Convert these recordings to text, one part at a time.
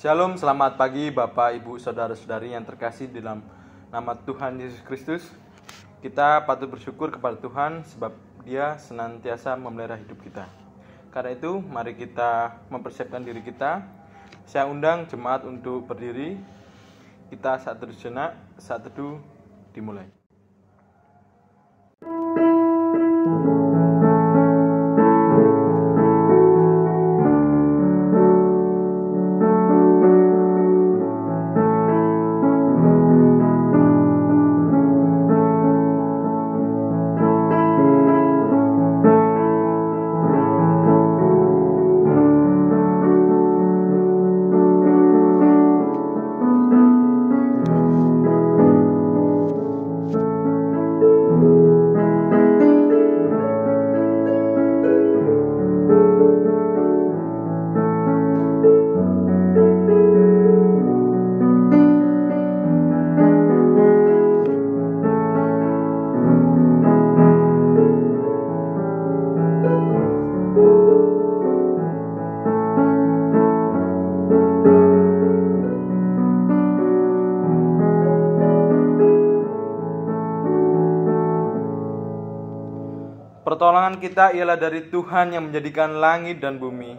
Shalom, selamat pagi Bapak, Ibu, Saudara-saudari yang terkasih dalam nama Tuhan Yesus Kristus. Kita patut bersyukur kepada Tuhan sebab Dia senantiasa memelihara hidup kita. Karena itu, mari kita mempersiapkan diri kita. Saya undang jemaat untuk berdiri. Kita saat teduh sejenak, saat teduh dimulai. Pertolongan kita ialah dari Tuhan yang menjadikan langit dan bumi,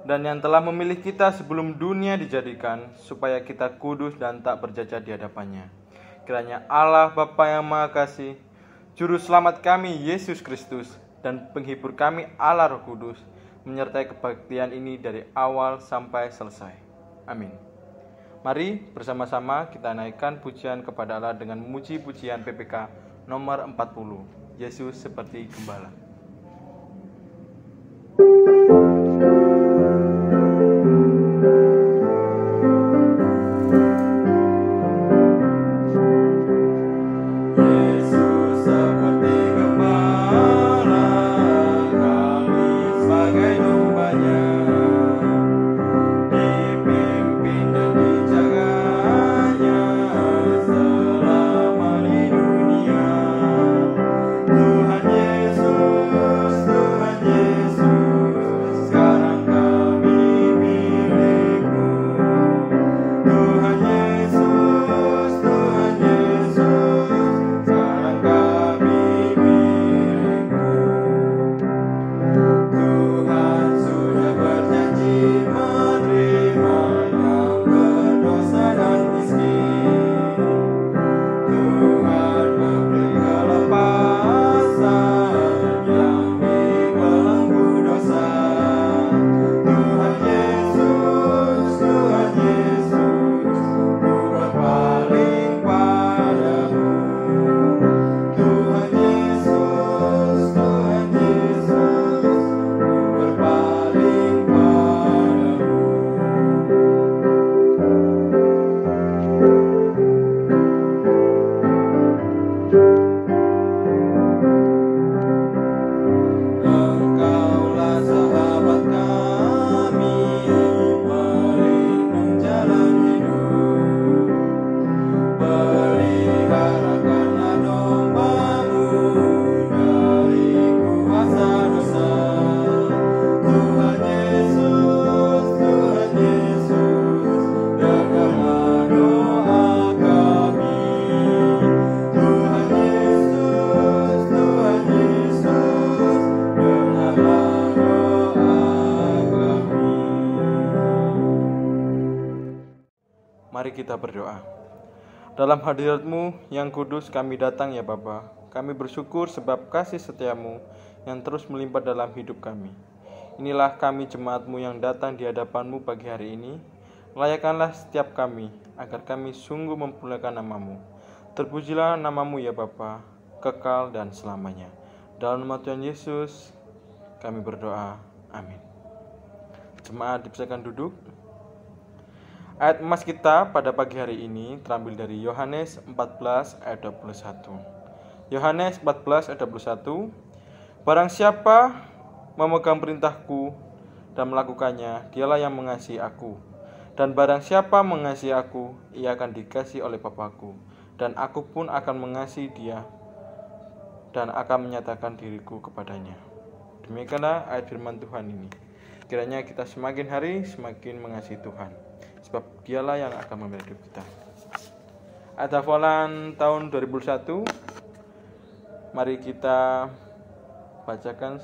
dan yang telah memilih kita sebelum dunia dijadikan, supaya kita kudus dan tak bercacat di hadapannya. Kiranya Allah Bapa yang Maha Kasih, Juru Selamat kami Yesus Kristus, dan penghibur kami Allah Roh Kudus, menyertai kebaktian ini dari awal sampai selesai. Amin. Mari bersama-sama kita naikkan pujian kepada Allah dengan memuji pujian PPK nomor 40. Yesus seperti gembala. Mari kita berdoa. Dalam hadirat-Mu yang kudus kami datang ya Bapa. Kami bersyukur sebab kasih setia-Mu yang terus melimpah dalam hidup kami. Inilah kami jemaat-Mu yang datang di hadapan-Mu pagi hari ini. Layakanlah setiap kami agar kami sungguh mempermuliakan nama-Mu. Terpujilah nama-Mu ya Bapa, kekal dan selamanya. Dalam nama Tuhan Yesus kami berdoa. Amin. Jemaat dipersilakan duduk. Ayat emas kita pada pagi hari ini terambil dari Yohanes 14 ayat 21. Yohanes 14 ayat 21. Barang siapa memegang perintahku dan melakukannya, dialah yang mengasihi aku. Dan barang siapa mengasihi aku, ia akan dikasihi oleh Bapa-Ku. Dan aku pun akan mengasihi dia dan akan menyatakan diriku kepadanya. Demikianlah ayat firman Tuhan ini. Kiranya kita semakin hari semakin mengasihi Tuhan. sebab Dialah yang akan memberi hidup kita. Ayat hafalan tahun 2001, mari kita bacakan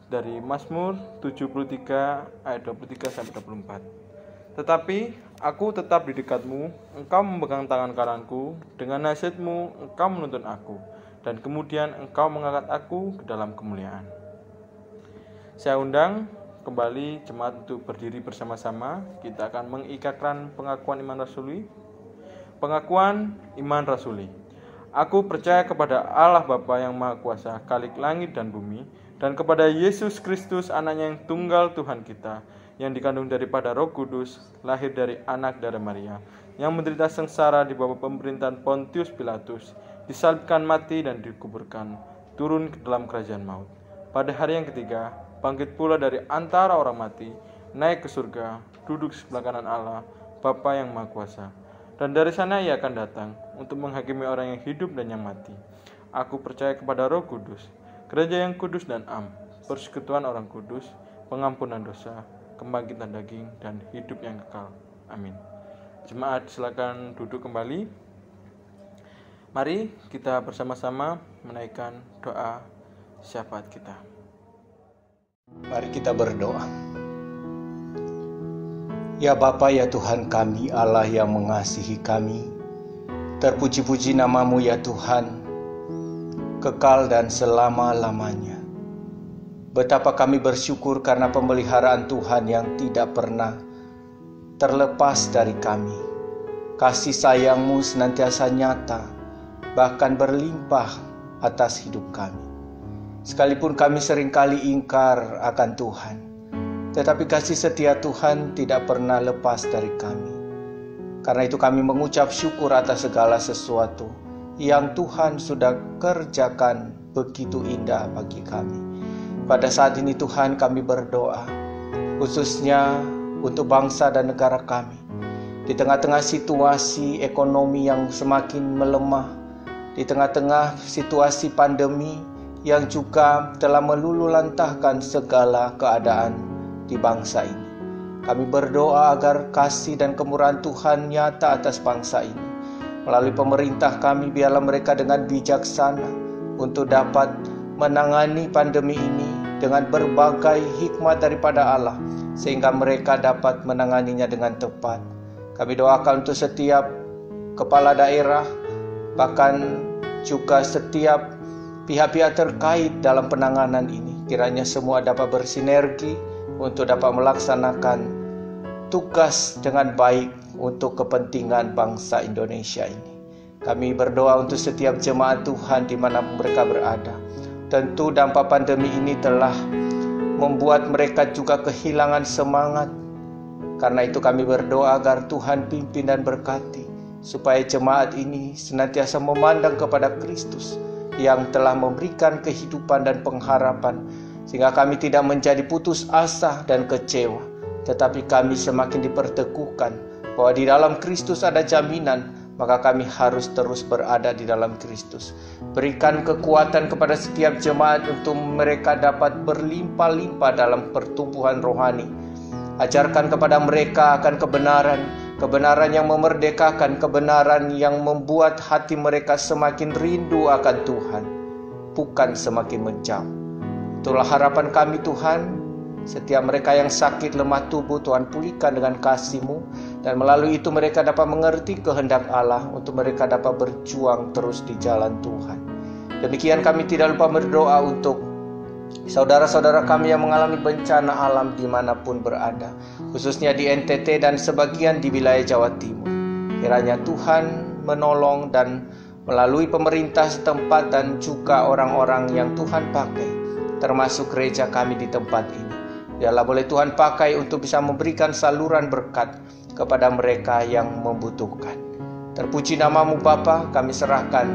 dari Mazmur 73 ayat 23 sampai 24. Tetapi aku tetap di dekatmu, engkau memegang tangan kananku, dengan nasihatmu engkau menuntun aku, dan kemudian engkau mengangkat aku ke dalam kemuliaan. Saya undang kembali jemaat untuk berdiri bersama-sama. Kita akan mengikrarkan pengakuan iman rasuli. Pengakuan iman rasuli. Aku percaya kepada Allah Bapa yang Maha Kuasa, Khalik langit dan bumi, dan kepada Yesus Kristus, Anaknya yang tunggal Tuhan kita, yang dikandung daripada Roh Kudus, lahir dari anak darah Maria, yang menderita sengsara di bawah pemerintahan Pontius Pilatus, disalibkan, mati dan dikuburkan, turun ke dalam kerajaan maut. Pada hari yang ketiga, bangkit pula dari antara orang mati, naik ke surga, duduk sebelah kanan Allah, Bapa yang Maha Kuasa. Dan dari sana Ia akan datang untuk menghakimi orang yang hidup dan yang mati. Aku percaya kepada Roh Kudus, gereja yang kudus dan am, persekutuan orang kudus, pengampunan dosa, kebangkitan daging, dan hidup yang kekal. Amin. Jemaat silakan duduk kembali. Mari kita bersama-sama menaikkan doa syafaat kita. Mari kita berdoa. Ya Bapa, ya Tuhan kami, Allah yang mengasihi kami, terpuji-puji nama-Mu ya Tuhan, kekal dan selama-lamanya. Betapa kami bersyukur karena pemeliharaan Tuhan yang tidak pernah terlepas dari kami. Kasih sayang-Mu senantiasa nyata, bahkan berlimpah atas hidup kami. Sekalipun kami seringkali ingkar akan Tuhan, tetapi kasih setia Tuhan tidak pernah lepas dari kami. Karena itu kami mengucap syukur atas segala sesuatu yang Tuhan sudah kerjakan begitu indah bagi kami. Pada saat ini Tuhan, kami berdoa khususnya untuk bangsa dan negara kami. Di tengah-tengah situasi ekonomi yang semakin melemah, di tengah-tengah situasi pandemi yang juga telah melululantahkan segala keadaan di bangsa ini. Kami berdoa agar kasih dan kemurahan Tuhan nyata atas bangsa ini. Melalui pemerintah kami, biarlah mereka dengan bijaksana untuk dapat menangani pandemi ini dengan berbagai hikmat daripada Allah, sehingga mereka dapat menanganinya dengan tepat. Kami doakan untuk setiap kepala daerah, bahkan juga setiap pihak-pihak terkait dalam penanganan ini. Kiranya semua dapat bersinergi untuk dapat melaksanakan tugas dengan baik untuk kepentingan bangsa Indonesia ini. Kami berdoa untuk setiap jemaat Tuhan di mana mereka berada. Tentu dampak pandemi ini telah membuat mereka juga kehilangan semangat. Karena itu kami berdoa agar Tuhan pimpin dan berkati, supaya jemaat ini senantiasa memandang kepada Kristus yang telah memberikan kehidupan dan pengharapan, sehingga kami tidak menjadi putus asa dan kecewa, tetapi kami semakin diperteguhkan bahwa di dalam Kristus ada jaminan, maka kami harus terus berada di dalam Kristus. Berikan kekuatan kepada setiap jemaat untuk mereka dapat berlimpah-limpah dalam pertumbuhan rohani. Ajarkan kepada mereka akan kebenaran, kebenaran yang memerdekakan, kebenaran yang membuat hati mereka semakin rindu akan Tuhan, bukan semakin menjauh. Itulah harapan kami Tuhan. Setiap mereka yang sakit lemah tubuh, Tuhan pulihkan dengan kasih-Mu, dan melalui itu mereka dapat mengerti kehendak Allah untuk mereka dapat berjuang terus di jalan Tuhan. Demikian kami tidak lupa berdoa untuk saudara-saudara kami yang mengalami bencana alam dimanapun berada, khususnya di NTT dan sebagian di wilayah Jawa Timur. Kiranya Tuhan menolong dan melalui pemerintah setempat dan juga orang-orang yang Tuhan pakai, termasuk gereja kami di tempat ini, biarlah boleh Tuhan pakai untuk bisa memberikan saluran berkat kepada mereka yang membutuhkan. Terpuji nama-Mu Bapa, kami serahkan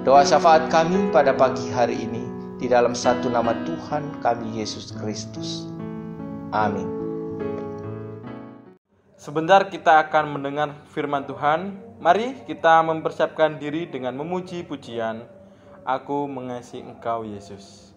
doa syafaat kami pada pagi hari ini di dalam satu nama Tuhan kami Yesus Kristus. Amin. Sebentar kita akan mendengar firman Tuhan. Mari kita mempersiapkan diri dengan memuji pujian Aku Mengasihi Engkau Yesus.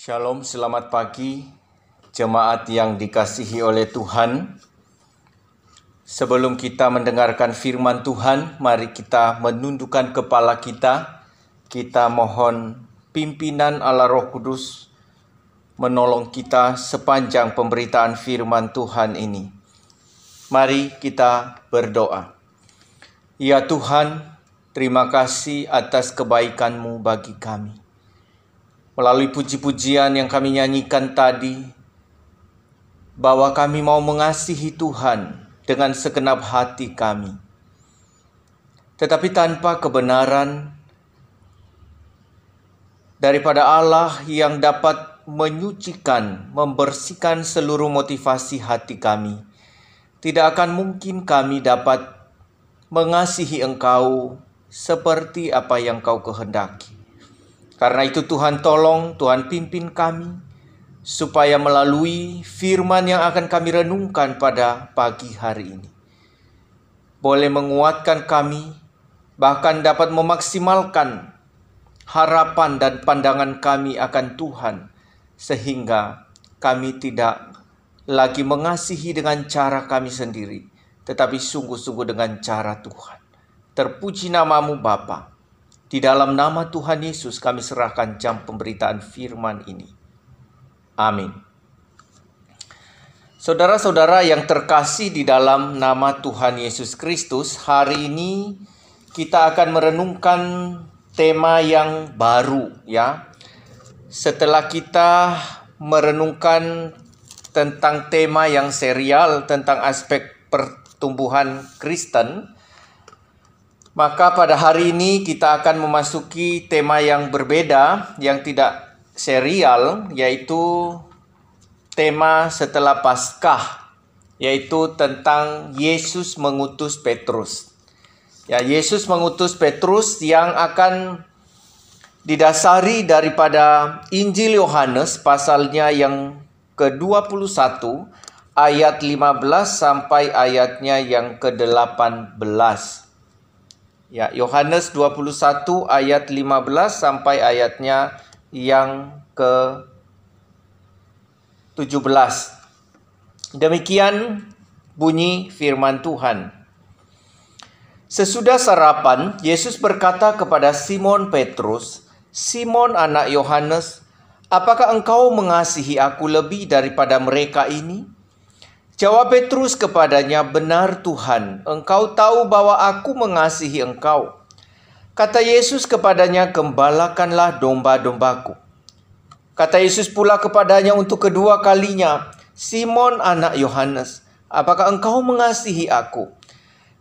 Shalom, selamat pagi jemaat yang dikasihi oleh Tuhan. Sebelum kita mendengarkan firman Tuhan, mari kita menundukkan kepala kita. Kita mohon pimpinan Allah Roh Kudus menolong kita sepanjang pemberitaan firman Tuhan ini. Mari kita berdoa. Ya Tuhan, terima kasih atas kebaikan-Mu bagi kami. Melalui puji-pujian yang kami nyanyikan tadi, bahwa kami mau mengasihi Tuhan dengan segenap hati kami. Tetapi tanpa kebenaran daripada Allah yang dapat menyucikan, membersihkan seluruh motivasi hati kami, tidak akan mungkin kami dapat mengasihi Engkau seperti apa yang Kau kehendaki. Karena itu Tuhan tolong, Tuhan pimpin kami, supaya melalui firman yang akan kami renungkan pada pagi hari ini, boleh menguatkan kami, bahkan dapat memaksimalkan harapan dan pandangan kami akan Tuhan, sehingga kami tidak lagi mengasihi dengan cara kami sendiri, tetapi sungguh-sungguh dengan cara Tuhan. Terpuji nama-Mu Bapa. Di dalam nama Tuhan Yesus kami serahkan jam pemberitaan firman ini. Amin. Saudara-saudara yang terkasih di dalam nama Tuhan Yesus Kristus, hari ini kita akan merenungkan tema yang baru, ya. Setelah kita merenungkan tentang tema yang serial tentang aspek pertumbuhan Kristen, maka pada hari ini kita akan memasuki tema yang berbeda, yang tidak serial, yaitu tema setelah Paskah, yaitu tentang Yesus mengutus Petrus. Ya, Yesus mengutus Petrus yang akan didasari daripada Injil Yohanes pasalnya yang ke-21 ayat 15 sampai ayatnya yang ke-18. Ya, Yohanes 21 ayat 15 sampai ayatnya yang ke-17. Demikian bunyi firman Tuhan. Sesudah sarapan, Yesus berkata kepada Simon Petrus, "Simon anak Yohanes, apakah engkau mengasihi aku lebih daripada mereka ini?" Jawab Petrus kepadanya, "Benar Tuhan, Engkau tahu bahwa aku mengasihi Engkau." Kata Yesus kepadanya, "Gembalakanlah domba-dombaku." Kata Yesus pula kepadanya untuk kedua kalinya, "Simon anak Yohanes, apakah engkau mengasihi aku?"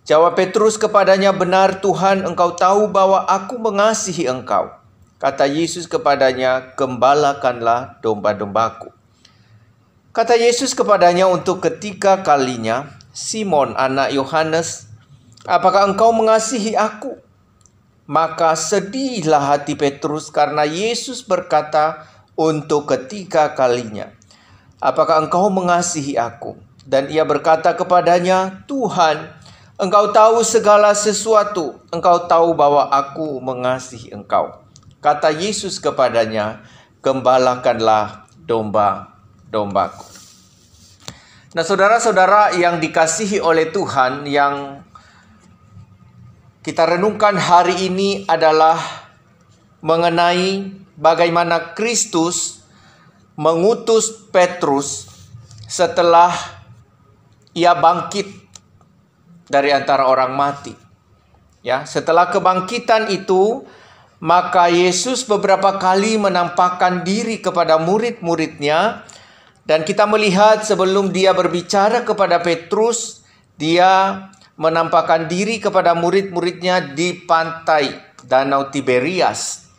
Jawab Petrus kepadanya, "Benar Tuhan, Engkau tahu bahwa aku mengasihi Engkau." Kata Yesus kepadanya, "Gembalakanlah domba-dombaku." Kata Yesus kepadanya untuk ketiga kalinya, "Simon anak Yohanes, apakah engkau mengasihi aku?" Maka sedihlah hati Petrus karena Yesus berkata untuk ketiga kalinya, "Apakah engkau mengasihi aku?" Dan ia berkata kepadanya, "Tuhan, Engkau tahu segala sesuatu. Engkau tahu bahwa aku mengasihi Engkau." Kata Yesus kepadanya, "Gembalakanlah domba-dombaku." Nah, saudara-saudara yang dikasihi oleh Tuhan, yang kita renungkan hari ini adalah mengenai bagaimana Kristus mengutus Petrus setelah ia bangkit dari antara orang mati. Ya, setelah kebangkitan itu, maka Yesus beberapa kali menampakkan diri kepada murid-muridnya. Dan kita melihat sebelum dia berbicara kepada Petrus, dia menampakkan diri kepada murid-muridnya di pantai Danau Tiberias.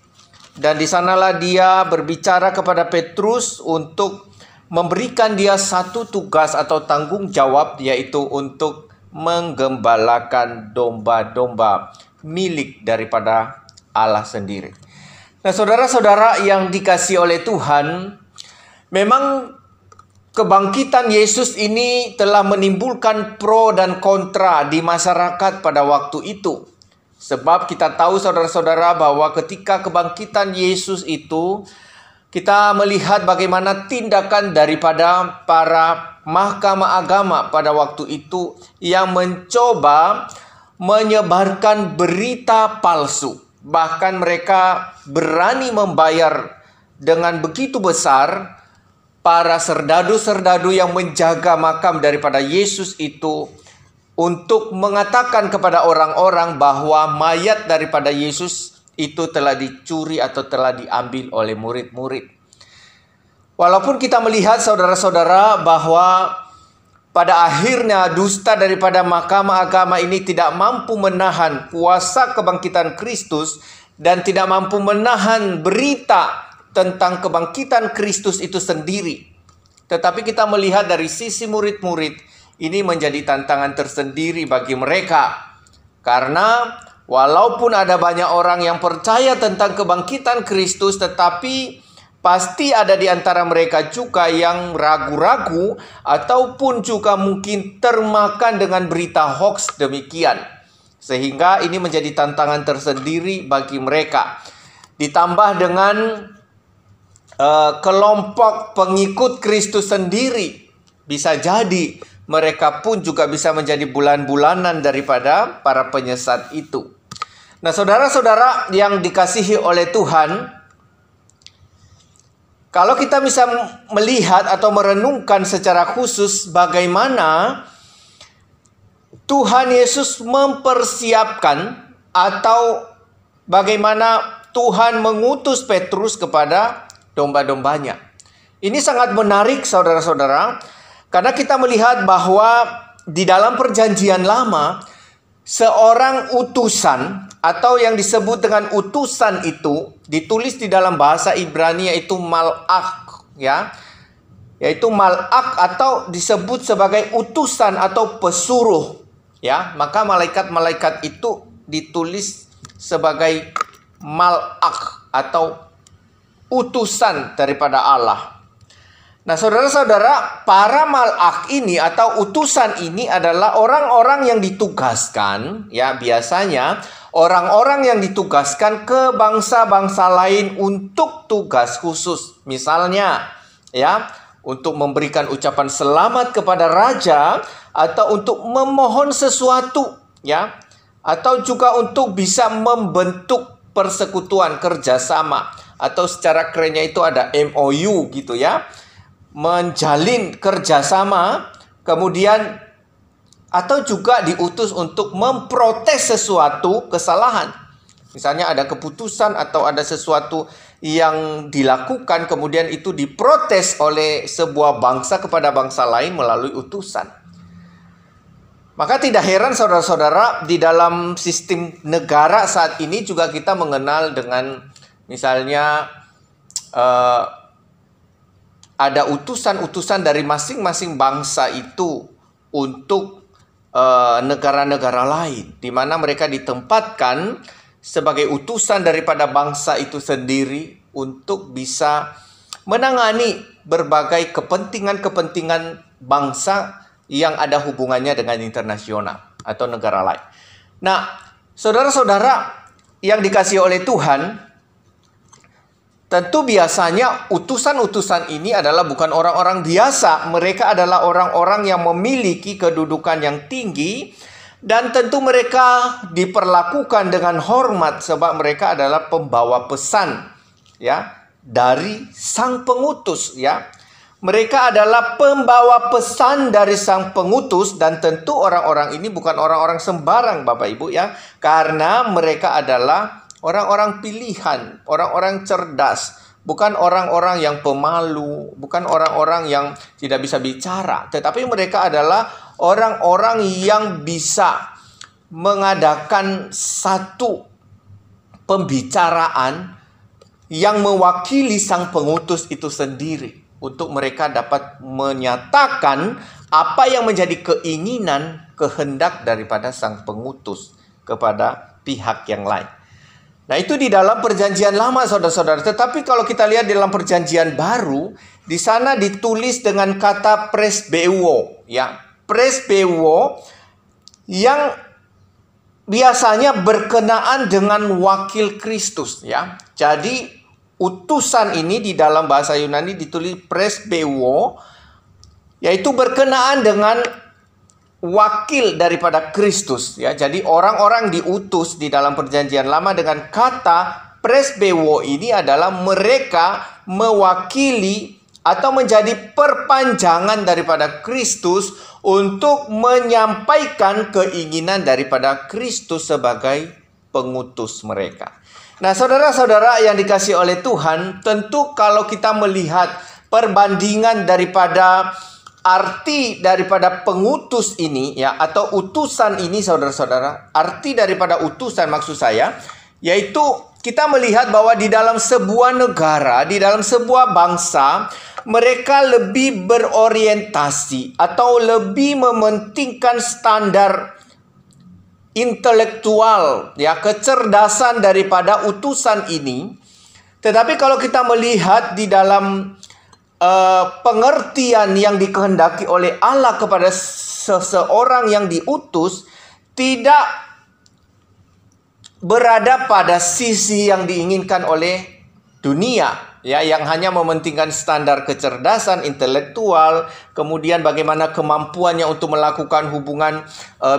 Dan di sanalah dia berbicara kepada Petrus untuk memberikan dia satu tugas atau tanggung jawab, yaitu untuk menggembalakan domba-domba milik daripada Allah sendiri. Nah, saudara-saudara yang dikasihi oleh Tuhan, memang kebangkitan Yesus ini telah menimbulkan pro dan kontra di masyarakat pada waktu itu. Sebab kita tahu saudara-saudara bahwa ketika kebangkitan Yesus itu, kita melihat bagaimana tindakan daripada para mahkamah agama pada waktu itu yang mencoba menyebarkan berita palsu. Bahkan mereka berani membayar dengan begitu besar para serdadu-serdadu yang menjaga makam daripada Yesus itu untuk mengatakan kepada orang-orang bahwa mayat daripada Yesus itu telah dicuri atau telah diambil oleh murid-murid. Walaupun kita melihat saudara-saudara bahwa pada akhirnya dusta daripada mahkamah agama ini tidak mampu menahan kuasa kebangkitan Kristus dan tidak mampu menahan berita tentang kebangkitan Kristus itu sendiri. Tetapi kita melihat dari sisi murid-murid, ini menjadi tantangan tersendiri bagi mereka. Karena walaupun ada banyak orang yang percaya tentang kebangkitan Kristus, tetapi pasti ada di antara mereka juga yang ragu-ragu ataupun juga mungkin termakan dengan berita hoax demikian. Sehingga ini menjadi tantangan tersendiri bagi mereka. Ditambah dengan kelompok pengikut Kristus sendiri. Bisa jadi mereka pun juga bisa menjadi bulan-bulanan daripada para penyesat itu. Nah, saudara-saudara yang dikasihi oleh Tuhan, kalau kita bisa melihat atau merenungkan secara khusus bagaimana Tuhan Yesus mempersiapkan atau bagaimana Tuhan mengutus Petrus kepada domba-dombanya. Ini sangat menarik saudara-saudara, karena kita melihat bahwa di dalam perjanjian lama seorang utusan atau yang disebut dengan utusan itu ditulis di dalam bahasa Ibrani yaitu malak, ya. Yaitu malak atau disebut sebagai utusan atau pesuruh, ya. Maka malaikat-malaikat itu ditulis sebagai malak atau utusan daripada Allah. Nah, saudara-saudara, para malak ini atau utusan ini adalah orang-orang yang ditugaskan, ya, biasanya orang-orang yang ditugaskan ke bangsa-bangsa lain untuk tugas khusus. Misalnya, ya, untuk memberikan ucapan selamat kepada raja atau untuk memohon sesuatu, ya, atau juga untuk bisa membentuk persekutuan kerjasama atau secara kerennya itu ada MOU gitu, ya. Menjalin kerjasama, kemudian atau juga diutus untuk memprotes sesuatu kesalahan. Misalnya ada keputusan atau ada sesuatu yang dilakukan, kemudian itu diprotes oleh sebuah bangsa kepada bangsa lain melalui utusan. Maka tidak heran saudara-saudara, di dalam sistem negara saat ini juga kita mengenal dengan misalnya ada utusan-utusan dari masing-masing bangsa itu untuk negara-negara lain, di mana mereka ditempatkan sebagai utusan daripada bangsa itu sendiri untuk bisa menangani berbagai kepentingan-kepentingan bangsa yang ada hubungannya dengan internasional atau negara lain. Nah, saudara-saudara yang dikasihi oleh Tuhan, tentu biasanya utusan-utusan ini adalah bukan orang-orang biasa. Mereka adalah orang-orang yang memiliki kedudukan yang tinggi. Dan tentu mereka diperlakukan dengan hormat sebab mereka adalah pembawa pesan, ya, dari sang pengutus, ya. Mereka adalah pembawa pesan dari sang pengutus. Dan tentu orang-orang ini bukan orang-orang sembarang Bapak Ibu, ya. Karena mereka adalah orang-orang pilihan, orang-orang cerdas, bukan orang-orang yang pemalu, bukan orang-orang yang tidak bisa bicara, tetapi mereka adalah orang-orang yang bisa mengadakan satu pembicaraan yang mewakili sang pengutus itu sendiri, untuk mereka dapat menyatakan apa yang menjadi keinginan, kehendak daripada sang pengutus kepada pihak yang lain. Nah, itu di dalam perjanjian lama saudara-saudara. Tetapi kalau kita lihat di dalam perjanjian baru, di sana ditulis dengan kata presbeuo, ya. Presbeuo yang biasanya berkenaan dengan wakil Kristus, ya. Jadi utusan ini di dalam bahasa Yunani ditulis presbeuo, yaitu berkenaan dengan wakil daripada Kristus. Ya, jadi orang-orang diutus di dalam Perjanjian Lama dengan kata presbeuo ini adalah mereka mewakili atau menjadi perpanjangan daripada Kristus untuk menyampaikan keinginan daripada Kristus sebagai pengutus mereka. Nah, saudara-saudara yang dikasihi oleh Tuhan, tentu kalau kita melihat perbandingan daripada arti daripada pengutus ini, ya, atau utusan ini, saudara-saudara, arti daripada utusan maksud saya, yaitu kita melihat bahwa di dalam sebuah negara, di dalam sebuah bangsa, mereka lebih berorientasi atau lebih mementingkan standar intelektual, ya, kecerdasan daripada utusan ini. Tetapi kalau kita melihat di dalam pengertian yang dikehendaki oleh Allah kepada seseorang yang diutus, tidak berada pada sisi yang diinginkan oleh dunia, ya, yang hanya mementingkan standar kecerdasan intelektual, kemudian bagaimana kemampuannya untuk melakukan hubungan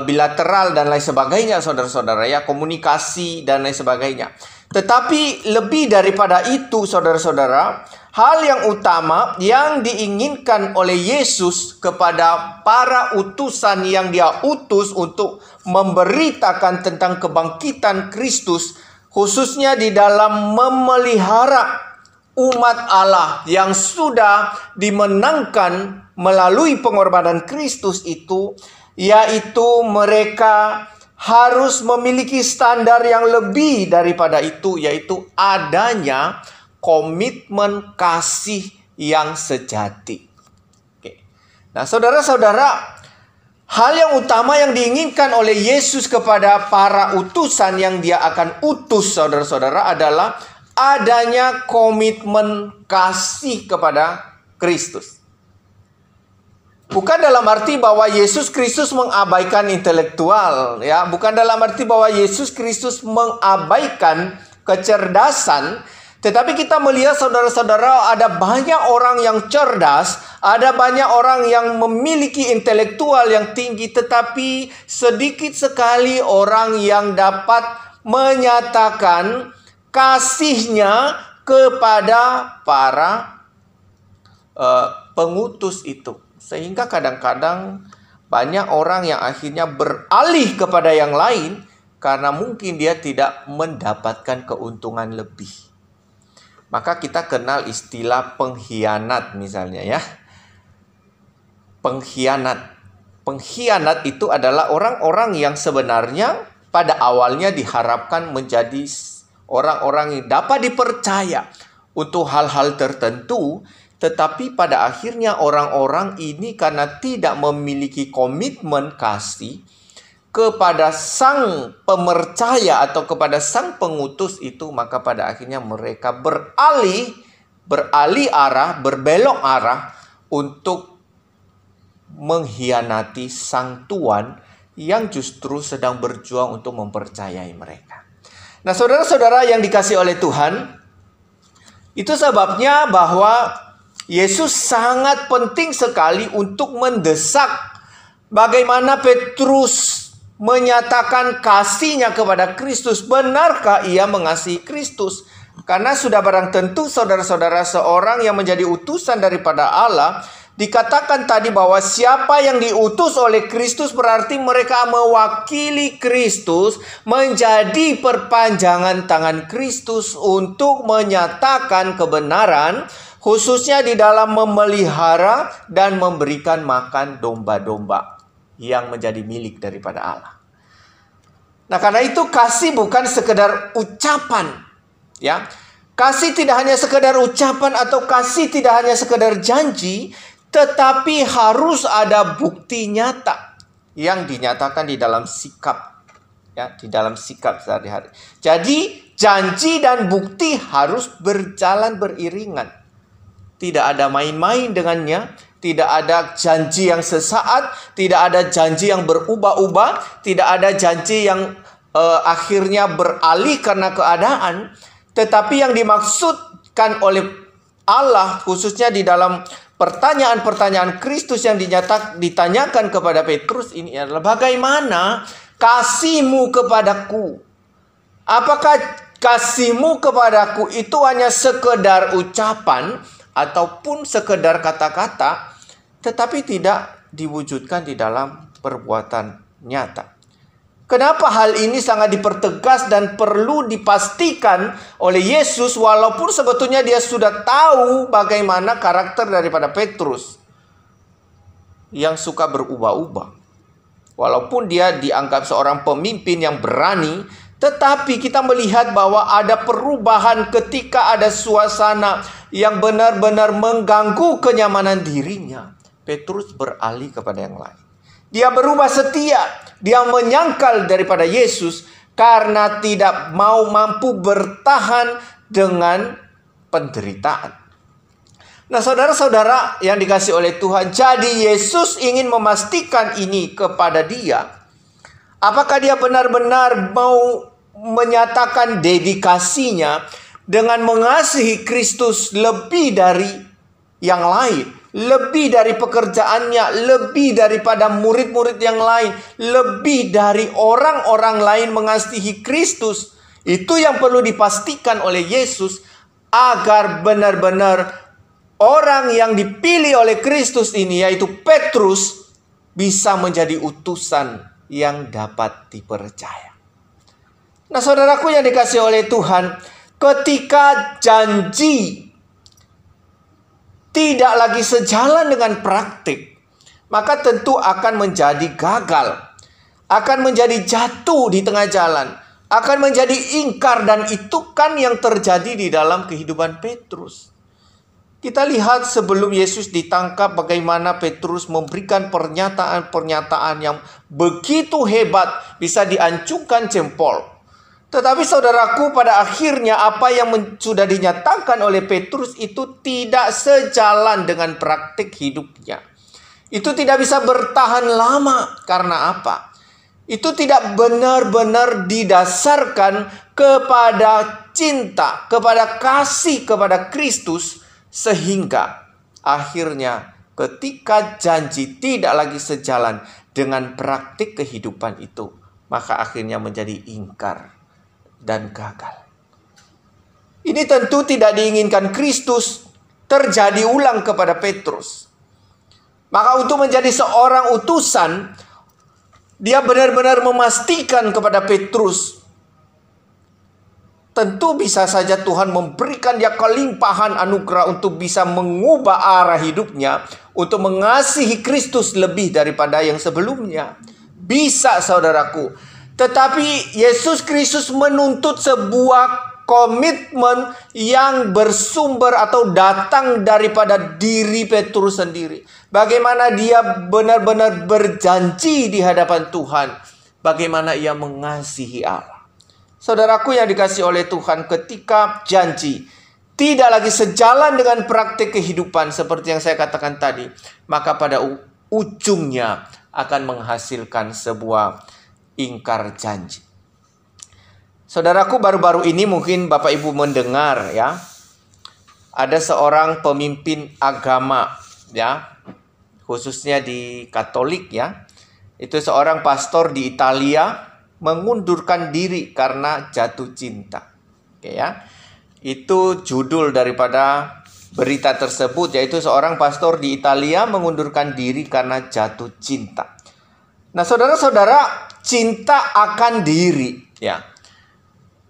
bilateral dan lain sebagainya, saudara-saudara, ya, komunikasi dan lain sebagainya. Tetapi lebih daripada itu, saudara-saudara, hal yang utama yang diinginkan oleh Yesus kepada para utusan yang Dia utus untuk memberitakan tentang kebangkitan Kristus, khususnya di dalam memelihara umat Allah yang sudah dimenangkan melalui pengorbanan Kristus itu, yaitu mereka harus memiliki standar yang lebih daripada itu, yaitu adanya komitmen kasih yang sejati. Oke. Nah, saudara-saudara, hal yang utama yang diinginkan oleh Yesus kepada para utusan yang Dia akan utus, saudara-saudara, adalah adanya komitmen kasih kepada Kristus. Bukan dalam arti bahwa Yesus Kristus mengabaikan intelektual, ya, bukan dalam arti bahwa Yesus Kristus mengabaikan kecerdasan, tetapi kita melihat, saudara-saudara, ada banyak orang yang cerdas, ada banyak orang yang memiliki intelektual yang tinggi, tetapi sedikit sekali orang yang dapat menyatakan kasihnya kepada para pengutus itu. Sehingga kadang-kadang banyak orang yang akhirnya beralih kepada yang lain karena mungkin dia tidak mendapatkan keuntungan lebih. Maka kita kenal istilah pengkhianat misalnya, ya. Pengkhianat. Pengkhianat itu adalah orang-orang yang sebenarnya pada awalnya diharapkan menjadi orang-orang yang dapat dipercaya untuk hal-hal tertentu, tetapi pada akhirnya orang-orang ini karena tidak memiliki komitmen kasih kepada sang pemercaya atau kepada sang pengutus itu, maka pada akhirnya mereka beralih arah, berbelok arah untuk mengkhianati sang Tuan yang justru sedang berjuang untuk mempercayai mereka. Nah, saudara-saudara yang dikasihi oleh Tuhan, itu sebabnya bahwa Yesus sangat penting sekali untuk mendesak bagaimana Petrus menyatakan kasihnya kepada Kristus. Benarkah ia mengasihi Kristus? Karena sudah barang tentu, saudara-saudara, seorang yang menjadi utusan daripada Allah, dikatakan tadi bahwa siapa yang diutus oleh Kristus berarti mereka mewakili Kristus, menjadi perpanjangan tangan Kristus untuk menyatakan kebenaran, khususnya di dalam memelihara dan memberikan makan domba-domba yang menjadi milik daripada Allah. Nah, karena itu kasih bukan sekedar ucapan, ya. Kasih tidak hanya sekedar ucapan atau kasih tidak hanya sekedar janji, tetapi harus ada bukti nyata yang dinyatakan di dalam sikap, ya, di dalam sikap sehari-hari. Jadi janji dan bukti harus berjalan beriringan. Tidak ada main-main dengannya, tidak ada janji yang sesaat, tidak ada janji yang berubah-ubah, tidak ada janji yang akhirnya beralih karena keadaan. Tetapi yang dimaksudkan dipastikan oleh Allah, khususnya di dalam pertanyaan-pertanyaan Kristus yang ditanyakan kepada Petrus ini adalah, bagaimana kasihmu kepadaku? Apakah kasihmu kepadaku itu hanya sekedar ucapan ataupun sekedar kata-kata, tetapi tidak diwujudkan di dalam perbuatan nyata? Kenapa hal ini sangat dipertegas dan perlu dipastikan oleh Yesus, walaupun sebetulnya dia sudah tahu bagaimana karakter daripada Petrus yang suka berubah-ubah. Walaupun dia dianggap seorang pemimpin yang berani, tetapi kita melihat bahwa ada perubahan ketika ada suasana yang benar-benar mengganggu kenyamanan dirinya. Petrus beralih kepada yang lain. Dia berubah setia. Dia menyangkal daripada Yesus karena tidak mau mampu bertahan dengan penderitaan. Nah, saudara-saudara yang dikasihi oleh Tuhan, jadi Yesus ingin memastikan ini kepada dia. Apakah dia benar-benar mau menyatakan dedikasinya dengan mengasihi Kristus lebih dari yang lain, lebih dari pekerjaannya, lebih daripada murid-murid yang lain, lebih dari orang-orang lain mengasihi Kristus. Itu yang perlu dipastikan oleh Yesus agar benar-benar orang yang dipilih oleh Kristus ini, yaitu Petrus, bisa menjadi utusan yang dapat dipercaya. Nah, saudaraku yang dikasihi oleh Tuhan, ketika janji tidak lagi sejalan dengan praktik, maka tentu akan menjadi gagal, akan menjadi jatuh di tengah jalan, akan menjadi ingkar, dan itu kan yang terjadi di dalam kehidupan Petrus. Kita lihat sebelum Yesus ditangkap bagaimana Petrus memberikan pernyataan-pernyataan yang begitu hebat, bisa diancungkan jempol. Tetapi saudaraku, pada akhirnya apa yang sudah dinyatakan oleh Petrus itu tidak sejalan dengan praktik hidupnya. Itu tidak bisa bertahan lama. Karena apa? Itu tidak benar-benar didasarkan kepada cinta, kepada kasih kepada Kristus, sehingga akhirnya ketika janji tidak lagi sejalan dengan praktik kehidupan itu, maka akhirnya menjadi ingkar dan gagal. Ini tentu tidak diinginkan Kristus terjadi ulang kepada Petrus. Maka untuk menjadi seorang utusan, dia benar-benar memastikan kepada Petrus. Tentu bisa saja Tuhan memberikan dia kelimpahan anugerah untuk bisa mengubah arah hidupnya, untuk mengasihi Kristus lebih daripada yang sebelumnya. Bisa, saudaraku. Tetapi Yesus Kristus menuntut sebuah komitmen yang bersumber atau datang daripada diri Petrus sendiri. Bagaimana dia benar-benar berjanji di hadapan Tuhan. Bagaimana ia mengasihi Allah. Saudaraku yang dikasihi oleh Tuhan, ketika janji tidak lagi sejalan dengan praktik kehidupan seperti yang saya katakan tadi, maka pada ujungnya akan menghasilkan sebuah ingkar janji. Saudaraku, baru-baru ini mungkin Bapak Ibu mendengar ya, ada seorang pemimpin agama ya, khususnya di Katolik ya. Itu seorang pastor di Italia mengundurkan diri karena jatuh cinta. Oke ya. Itu judul daripada berita tersebut, yaitu seorang pastor di Italia mengundurkan diri karena jatuh cinta. Nah, saudara-saudara, cinta akan diri ya,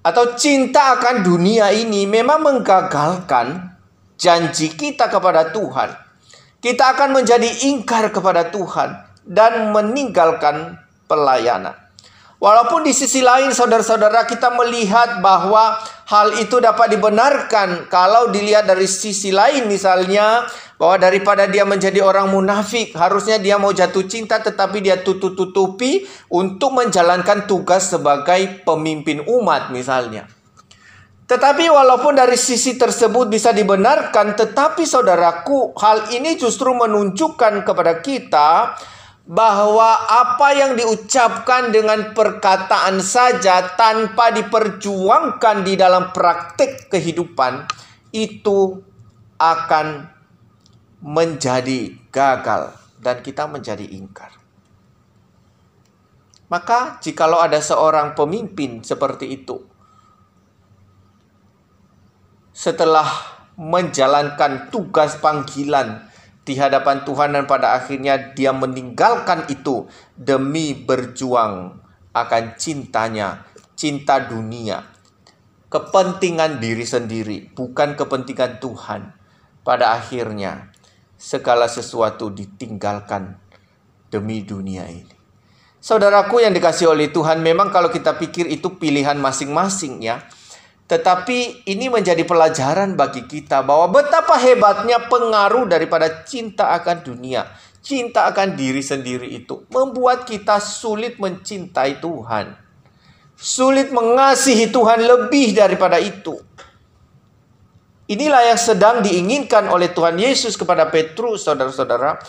atau cinta akan dunia ini memang menggagalkan janji kita kepada Tuhan. Kita akan menjadi ingkar kepada Tuhan dan meninggalkan pelayanan. Walaupun di sisi lain, saudara-saudara, kita melihat bahwa hal itu dapat dibenarkan kalau dilihat dari sisi lain, misalnya bahwa daripada dia menjadi orang munafik, harusnya dia mau jatuh cinta tetapi dia tutup-tutupi untuk menjalankan tugas sebagai pemimpin umat misalnya. Tetapi walaupun dari sisi tersebut bisa dibenarkan, tetapi saudaraku, hal ini justru menunjukkan kepada kita bahwa apa yang diucapkan dengan perkataan saja tanpa diperjuangkan di dalam praktik kehidupan, itu akan menjadi gagal dan kita menjadi ingkar. Maka jikalau ada seorang pemimpin seperti itu, setelah menjalankan tugas panggilan di hadapan Tuhan dan pada akhirnya dia meninggalkan itu demi berjuang akan cintanya, cinta dunia, kepentingan diri sendiri, bukan kepentingan Tuhan. Pada akhirnya segala sesuatu ditinggalkan demi dunia ini. Saudaraku yang dikasihi oleh Tuhan, memang kalau kita pikir itu pilihan masing-masing ya. Tetapi ini menjadi pelajaran bagi kita bahwa betapa hebatnya pengaruh daripada cinta akan dunia, cinta akan diri sendiri itu membuat kita sulit mencintai Tuhan. Sulit mengasihi Tuhan lebih daripada itu. Inilah yang sedang diinginkan oleh Tuhan Yesus kepada Petrus, saudara-saudara,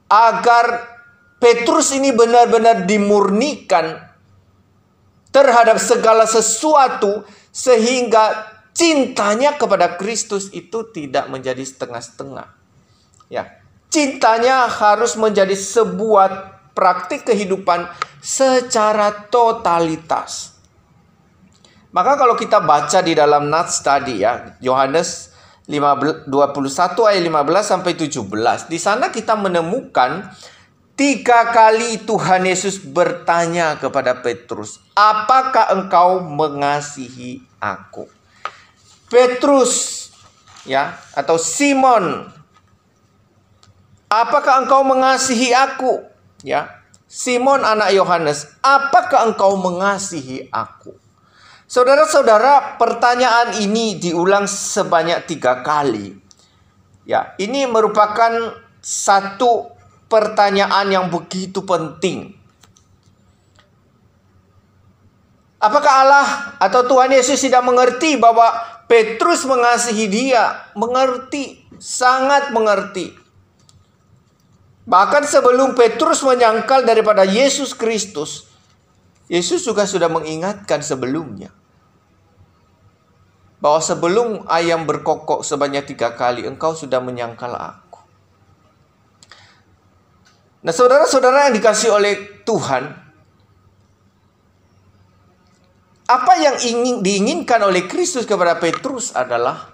agar Petrus ini benar-benar dimurnikan terhadap segala sesuatu sehingga cintanya kepada Kristus itu tidak menjadi setengah-setengah. Ya, cintanya harus menjadi sebuah praktik kehidupan secara totalitas. Maka kalau kita baca di dalam nats tadi ya, Yohanes 21 ayat 15 sampai 17, di sana kita menemukan 3 kali Tuhan Yesus bertanya kepada Petrus, apakah engkau mengasihi aku? Petrus ya, atau Simon, apakah engkau mengasihi aku? Ya, Simon anak Yohanes, apakah engkau mengasihi aku? Saudara-saudara, pertanyaan ini diulang sebanyak 3 kali. Ya, ini merupakan satu pertanyaan yang begitu penting. Apakah Allah atau Tuhan Yesus tidak mengerti bahwa Petrus mengasihi dia? Mengerti, sangat mengerti. Bahkan sebelum Petrus menyangkal daripada Yesus Kristus, Yesus juga sudah mengingatkan sebelumnya bahwa sebelum ayam berkokok sebanyak 3 kali, engkau sudah menyangkal aku. Nah, saudara-saudara yang dikasihi oleh Tuhan, apa yang diinginkan oleh Kristus kepada Petrus adalah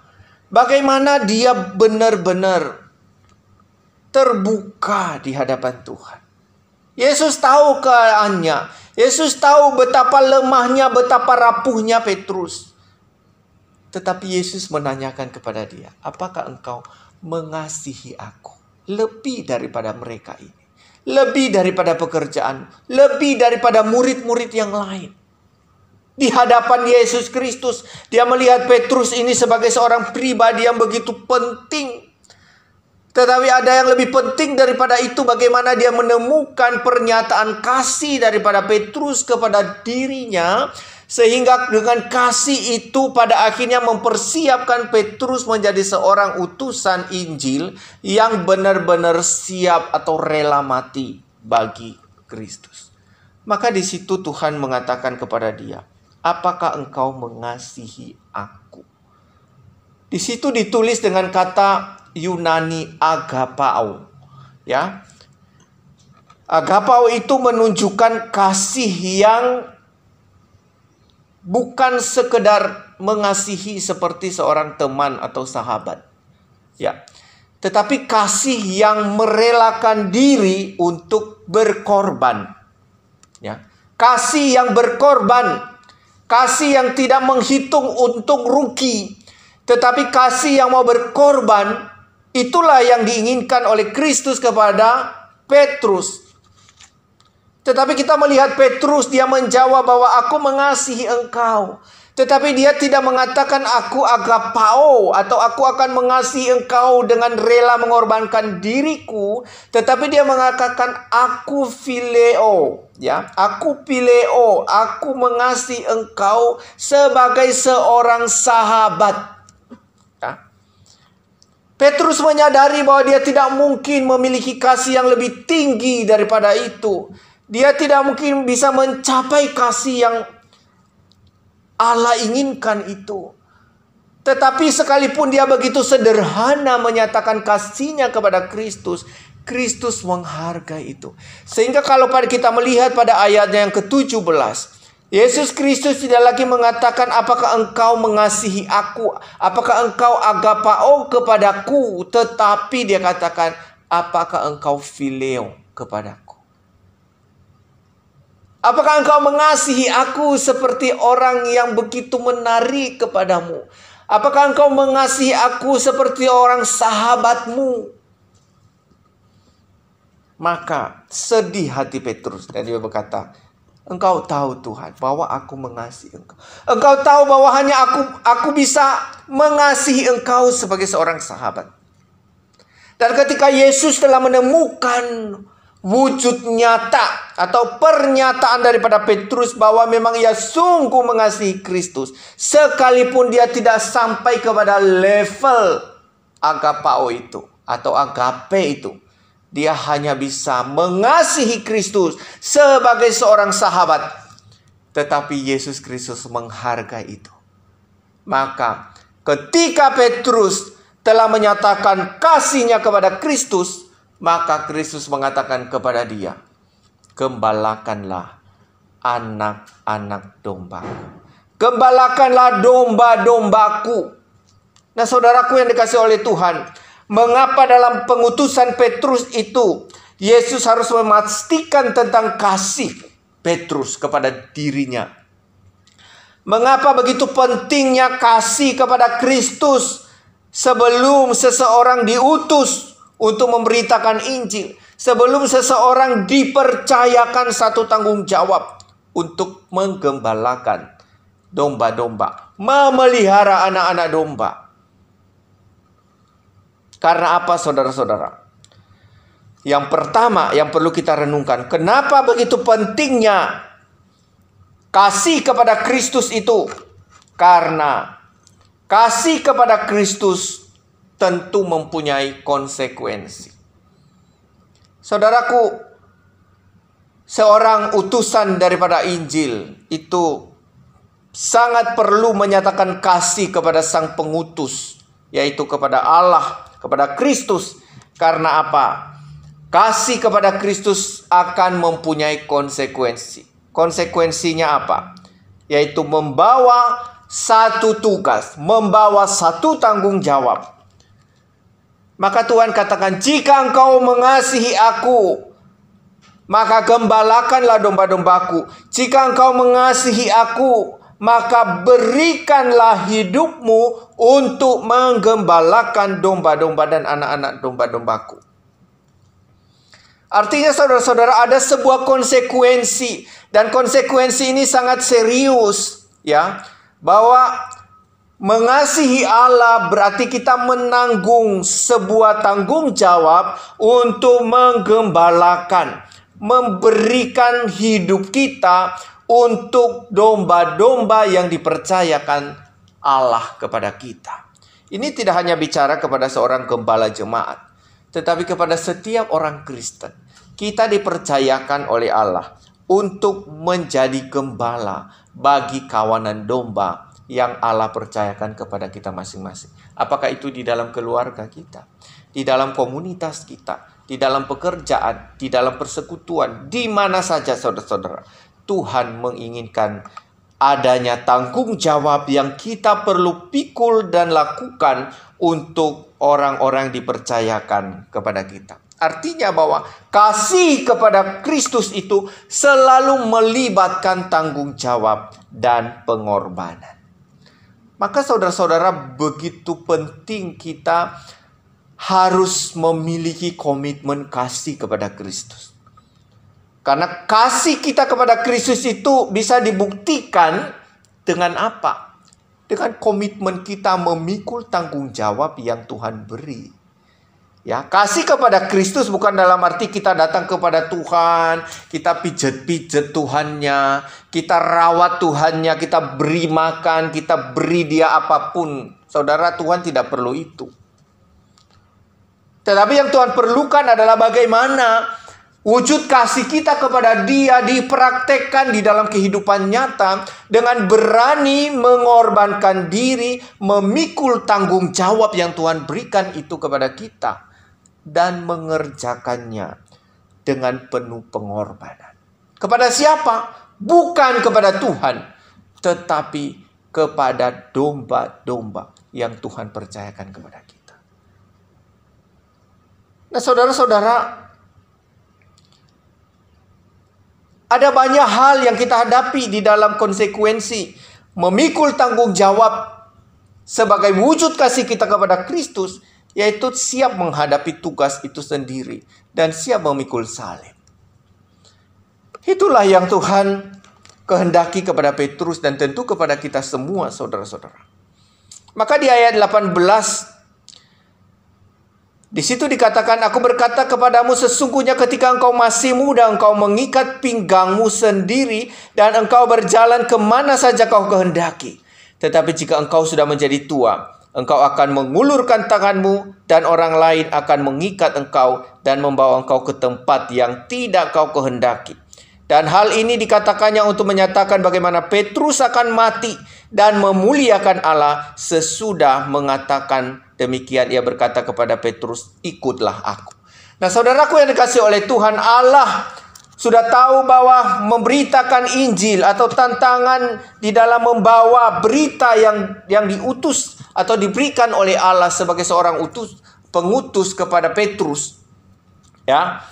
bagaimana dia benar-benar terbuka di hadapan Tuhan. Yesus tahu keadaannya. Yesus tahu betapa lemahnya, betapa rapuhnya Petrus. Tetapi Yesus menanyakan kepada dia, apakah engkau mengasihi aku lebih daripada mereka ini? Lebih daripada pekerjaan, lebih daripada murid-murid yang lain. Di hadapan Yesus Kristus, dia melihat Petrus ini sebagai seorang pribadi yang begitu penting. Tetapi ada yang lebih penting daripada itu, bagaimana dia menemukan pernyataan kasih daripada Petrus kepada dirinya, sehingga dengan kasih itu pada akhirnya mempersiapkan Petrus menjadi seorang utusan Injil yang benar-benar siap atau rela mati bagi Kristus. Maka di situ Tuhan mengatakan kepada dia, apakah engkau mengasihi aku? Di situ ditulis dengan kata Yunani agapao. Ya. Agapao itu menunjukkan kasih yang bukan sekedar mengasihi seperti seorang teman atau sahabat. Ya. Tetapi kasih yang merelakan diri untuk berkorban. Ya. Kasih yang berkorban. Kasih yang tidak menghitung untung rugi. Tetapi kasih yang mau berkorban, itulah yang diinginkan oleh Kristus kepada Petrus. Tetapi kita melihat Petrus, dia menjawab bahwa aku mengasihi engkau. Tetapi dia tidak mengatakan aku agapao atau aku akan mengasihi engkau dengan rela mengorbankan diriku. Tetapi dia mengatakan aku phileo. Ya, aku phileo, aku mengasihi engkau sebagai seorang sahabat. Ya. Petrus menyadari bahwa dia tidak mungkin memiliki kasih yang lebih tinggi daripada itu. Dia tidak mungkin bisa mencapai kasih yang Allah inginkan itu. Tetapi sekalipun dia begitu sederhana menyatakan kasihnya kepada Kristus, Kristus menghargai itu. Sehingga kalau kita melihat pada ayatnya yang ke-17, Yesus Kristus tidak lagi mengatakan, apakah engkau mengasihi aku, apakah engkau agapao kepadaku, tetapi dia katakan, apakah engkau phileo kepadaku. Apakah engkau mengasihi aku seperti orang yang begitu menarik kepadamu? Apakah engkau mengasihi aku seperti orang sahabatmu? Maka sedih hati Petrus dan dia berkata, engkau tahu Tuhan bahwa aku mengasihi engkau. Engkau tahu bahwa hanya aku bisa mengasihi engkau sebagai seorang sahabat. Dan ketika Yesus telah menemukan wujud nyata atau pernyataan daripada Petrus bahwa memang ia sungguh mengasihi Kristus, sekalipun dia tidak sampai kepada level agapao itu atau agape itu, dia hanya bisa mengasihi Kristus sebagai seorang sahabat. Tetapi Yesus Kristus menghargai itu. Maka ketika Petrus telah menyatakan kasihnya kepada Kristus, maka Kristus mengatakan kepada dia, gembalakanlah anak-anak dombaku. Gembalakanlah domba-dombaku. Nah, saudaraku yang dikasihi oleh Tuhan, mengapa dalam pengutusan Petrus itu Yesus harus memastikan tentang kasih Petrus kepada dirinya? Mengapa begitu pentingnya kasih kepada Kristus sebelum seseorang diutus untuk memberitakan Injil, sebelum seseorang dipercayakan satu tanggung jawab untuk menggembalakan domba-domba, memelihara anak-anak domba. Karena apa, saudara-saudara? Yang pertama yang perlu kita renungkan, kenapa begitu pentingnya kasih kepada Kristus itu? Karena kasih kepada Kristus tentu mempunyai konsekuensi. Saudaraku, seorang utusan daripada Injil itu sangat perlu menyatakan kasih kepada sang pengutus, yaitu kepada Allah, kepada Kristus. Karena apa? Kasih kepada Kristus akan mempunyai konsekuensi. Konsekuensinya apa? Yaitu membawa satu tugas, membawa satu tanggung jawab. Maka Tuhan katakan, jika engkau mengasihi aku, maka gembalakanlah domba-dombaku. Jika engkau mengasihi aku, maka berikanlah hidupmu untuk menggembalakan domba-domba dan anak-anak domba-dombaku. Artinya, saudara-saudara, ada sebuah konsekuensi. Dan konsekuensi ini sangat serius, ya, bahwa mengasihi Allah berarti kita menanggung sebuah tanggung jawab untuk menggembalakan, memberikan hidup kita untuk domba-domba yang dipercayakan Allah kepada kita. Ini tidak hanya bicara kepada seorang gembala jemaat, tetapi kepada setiap orang Kristen. Kita dipercayakan oleh Allah untuk menjadi gembala bagi kawanan domba yang Allah percayakan kepada kita masing-masing. Apakah itu di dalam keluarga kita, di dalam komunitas kita, di dalam pekerjaan, di dalam persekutuan, di mana saja, saudara-saudara. Tuhan menginginkan adanya tanggung jawab yang kita perlu pikul dan lakukan untuk orang-orang dipercayakan kepada kita. Artinya bahwa kasih kepada Kristus itu selalu melibatkan tanggung jawab dan pengorbanan. Maka saudara-saudara, begitu penting kita harus memiliki komitmen kasih kepada Kristus. Karena kasih kita kepada Kristus itu bisa dibuktikan dengan apa? Dengan komitmen kita memikul tanggung jawab yang Tuhan beri. Ya, kasih kepada Kristus bukan dalam arti kita datang kepada Tuhan, kita pijet-pijet Tuhannya, kita rawat Tuhannya, kita beri makan, kita beri dia apapun. Saudara, Tuhan tidak perlu itu. Tetapi yang Tuhan perlukan adalah bagaimana Wujud kasih kita kepada Dia dipraktekkan di dalam kehidupan nyata dengan berani mengorbankan diri, memikul tanggung jawab yang Tuhan berikan itu kepada kita, dan mengerjakannya dengan penuh pengorbanan. Kepada siapa? Bukan kepada Tuhan, tetapi kepada domba-domba yang Tuhan percayakan kepada kita. Nah, saudara-saudara, ada banyak hal yang kita hadapi di dalam konsekuensi memikul tanggung jawab sebagai wujud kasih kita kepada Kristus, yaitu siap menghadapi tugas itu sendiri dan siap memikul salib. Itulah yang Tuhan kehendaki kepada Petrus dan tentu kepada kita semua, saudara-saudara. Maka di ayat 18, di situ dikatakan, aku berkata kepadamu, sesungguhnya ketika engkau masih muda, engkau mengikat pinggangmu sendiri dan engkau berjalan kemana saja kau kehendaki. Tetapi jika engkau sudah menjadi tua, engkau akan mengulurkan tanganmu dan orang lain akan mengikat engkau dan membawa engkau ke tempat yang tidak kau kehendaki. Dan hal ini dikatakannya untuk menyatakan bagaimana Petrus akan mati dan memuliakan Allah. Sesudah mengatakan demikian, ia berkata kepada Petrus, ikutlah aku. Nah, saudaraku yang dikasihi oleh Tuhan, Allah sudah tahu bahwa memberitakan Injil atau tantangan di dalam membawa berita yang diutus atau diberikan oleh Allah sebagai seorang pengutus kepada Petrus, ya,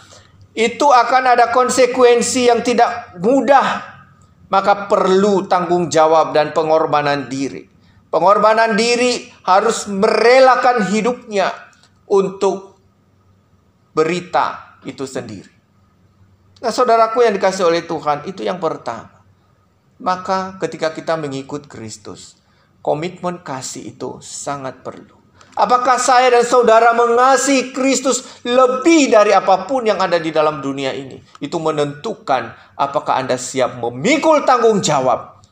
itu akan ada konsekuensi yang tidak mudah. Maka perlu tanggung jawab dan pengorbanan diri. Pengorbanan diri harus merelakan hidupnya untuk berita itu sendiri. Nah, saudaraku yang dikasihi oleh Tuhan, itu yang pertama. Maka ketika kita mengikut Kristus, komitmen kasih itu sangat perlu. Apakah saya dan saudara mengasihi Kristus lebih dari apapun yang ada di dalam dunia ini? Itu menentukan apakah Anda siap memikul tanggung jawab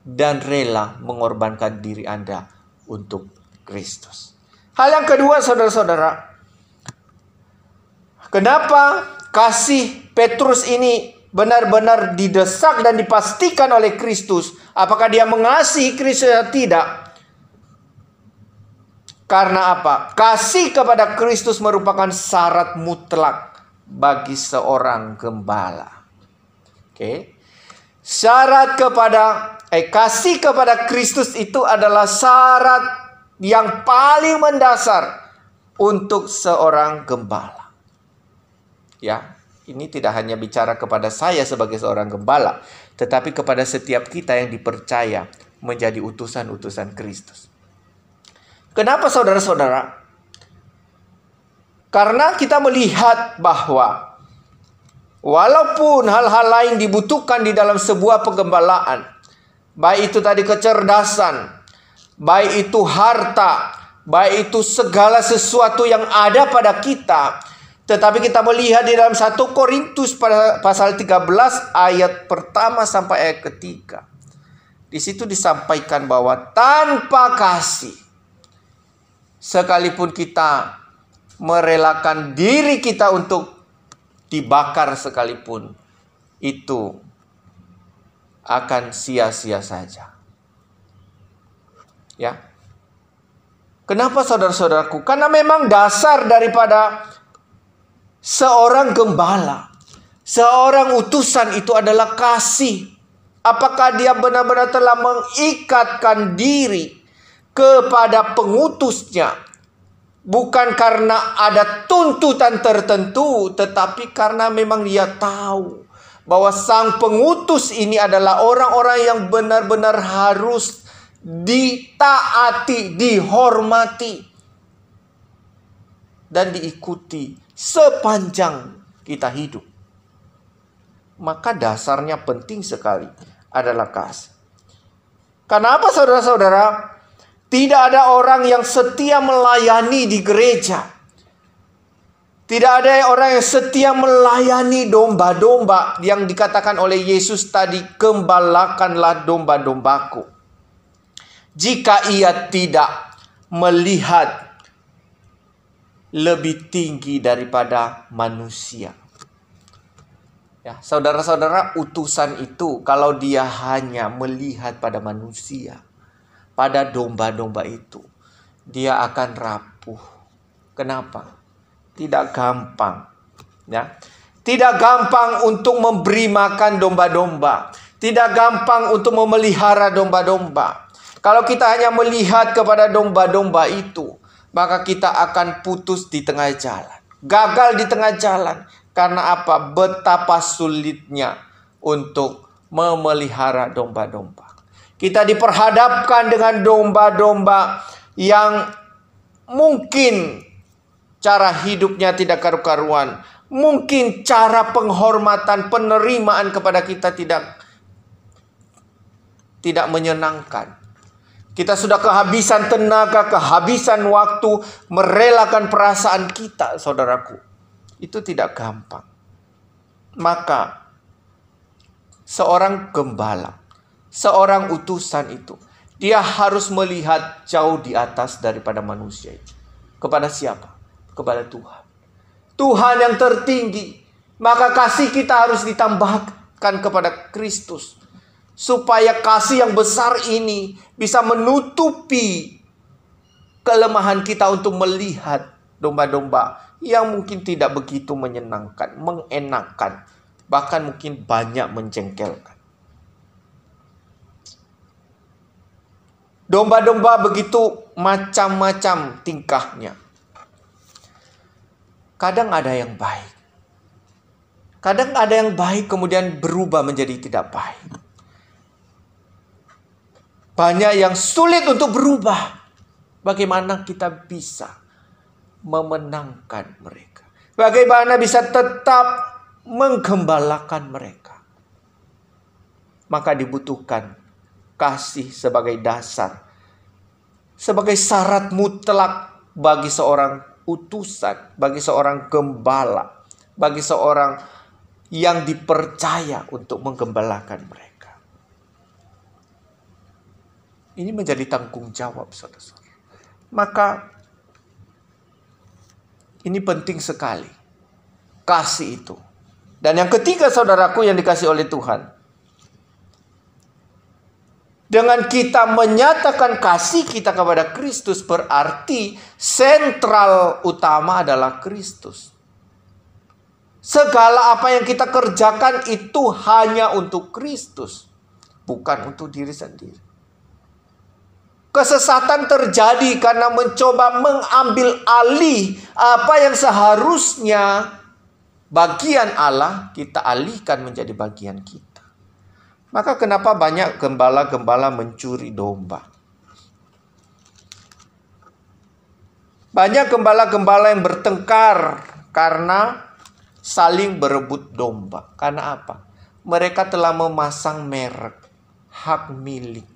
dan rela mengorbankan diri Anda untuk Kristus. Hal yang kedua, saudara-saudara, kenapa kasih Petrus ini benar-benar didesak dan dipastikan oleh Kristus? Apakah dia mengasihi Kristus atau tidak? Karena apa? Kasih kepada Kristus merupakan syarat mutlak bagi seorang gembala. Oke. Syarat kasih kepada Kristus itu adalah syarat yang paling mendasar untuk seorang gembala. Ya, ini tidak hanya bicara kepada saya sebagai seorang gembala, tetapi kepada setiap kita yang dipercaya menjadi utusan-utusan Kristus. Kenapa, saudara-saudara? Karena kita melihat bahwa walaupun hal-hal lain dibutuhkan di dalam sebuah penggembalaan, baik itu tadi kecerdasan, baik itu harta, baik itu segala sesuatu yang ada pada kita, tetapi kita melihat di dalam 1 Korintus pasal 13 ayat pertama sampai ayat ketiga. Di situ disampaikan bahwa tanpa kasih, sekalipun kita merelakan diri kita untuk dibakar sekalipun, itu akan sia-sia saja. Ya. Kenapa, saudara-saudaraku? Karena memang dasar daripada seorang gembala, seorang utusan itu adalah kasih. Apakah dia benar-benar telah mengikatkan diri kepada pengutusnya, bukan karena ada tuntutan tertentu, tetapi karena memang dia tahu bahwa sang pengutus ini adalah orang-orang yang benar-benar harus ditaati, dihormati, dan diikuti sepanjang kita hidup. Maka dasarnya penting sekali adalah kasih. Kenapa, saudara-saudara? Tidak ada orang yang setia melayani di gereja. Tidak ada orang yang setia melayani domba-domba yang dikatakan oleh Yesus tadi, gembalakanlah domba-dombaku, jika ia tidak melihat lebih tinggi daripada manusia. Ya, saudara-saudara, utusan itu kalau dia hanya melihat pada manusia, pada domba-domba itu, dia akan rapuh. Kenapa? Tidak gampang, ya. Tidak gampang untuk memberi makan domba-domba. Tidak gampang untuk memelihara domba-domba. Kalau kita hanya melihat kepada domba-domba itu, maka kita akan putus di tengah jalan. Gagal di tengah jalan. Karena apa? Betapa sulitnya untuk memelihara domba-domba. Kita diperhadapkan dengan domba-domba yang mungkin cara hidupnya tidak karu-karuan. Mungkin cara penghormatan, penerimaan kepada kita tidak menyenangkan. Kita sudah kehabisan tenaga, kehabisan waktu, merelakan perasaan kita, saudaraku. Itu tidak gampang. Maka seorang gembala, seorang utusan itu, dia harus melihat jauh di atas daripada manusia itu. Kepada siapa? Kepada Tuhan. Tuhan yang tertinggi. Maka kasih kita harus ditambahkan kepada Kristus. Supaya kasih yang besar ini bisa menutupi kelemahan kita untuk melihat domba-domba yang mungkin tidak begitu menyenangkan, mengenakan, bahkan mungkin banyak menjengkelkan. Domba-domba begitu macam-macam tingkahnya. Kadang ada yang baik. Kadang ada yang baik kemudian berubah menjadi tidak baik. Banyak yang sulit untuk berubah. Bagaimana kita bisa memenangkan mereka? Bagaimana bisa tetap menggembalakan mereka? Maka dibutuhkan kasih sebagai dasar, sebagai syarat mutlak bagi seorang utusan, bagi seorang gembala, bagi seorang yang dipercaya untuk menggembalakan mereka. Ini menjadi tanggung jawab, saudara-saudara. Maka ini penting sekali, kasih itu. Dan yang ketiga, saudaraku yang dikasih oleh Tuhan, dengan kita menyatakan kasih kita kepada Kristus, berarti sentral utama adalah Kristus. Segala apa yang kita kerjakan itu hanya untuk Kristus, bukan untuk diri sendiri. Kesesatan terjadi karena mencoba mengambil alih apa yang seharusnya bagian Allah, kita alihkan menjadi bagian kita. Maka kenapa banyak gembala-gembala mencuri domba? Banyak gembala-gembala yang bertengkar karena saling berebut domba. Karena apa? Mereka telah memasang merek, hak milik.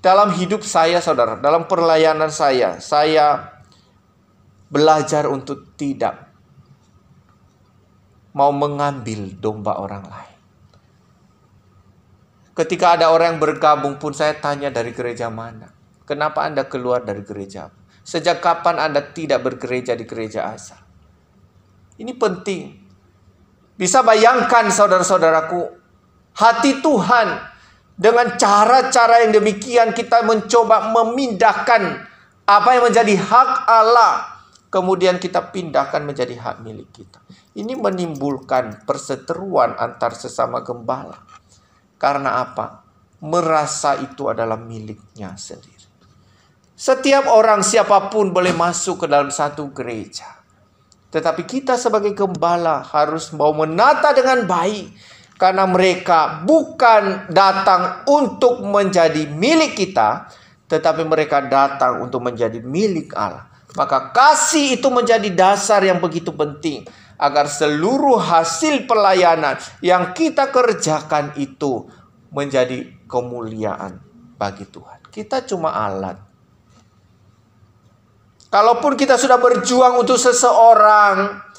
Dalam hidup saya, saudara, dalam pelayanan saya belajar untuk tidak mau mengambil domba orang lain. Ketika ada orang yang bergabung pun saya tanya dari gereja mana. Kenapa Anda keluar dari gereja? Sejak kapan Anda tidak bergereja di gereja asal? Ini penting. Bisa bayangkan saudara-saudaraku, hati Tuhan. Dengan cara-cara yang demikian kita mencoba memindahkan apa yang menjadi hak Allah. Kemudian kita pindahkan menjadi hak milik kita. Ini menimbulkan perseteruan antar sesama gembala. Karena apa? Merasa itu adalah miliknya sendiri. Setiap orang siapapun boleh masuk ke dalam satu gereja. Tetapi kita sebagai gembala harus mau menata dengan baik. Karena mereka bukan datang untuk menjadi milik kita, tetapi mereka datang untuk menjadi milik Allah. Maka kasih itu menjadi dasar yang begitu penting. Agar seluruh hasil pelayanan yang kita kerjakan itu menjadi kemuliaan bagi Tuhan. Kita cuma alat. Kalaupun kita sudah berjuang untuk seseorang,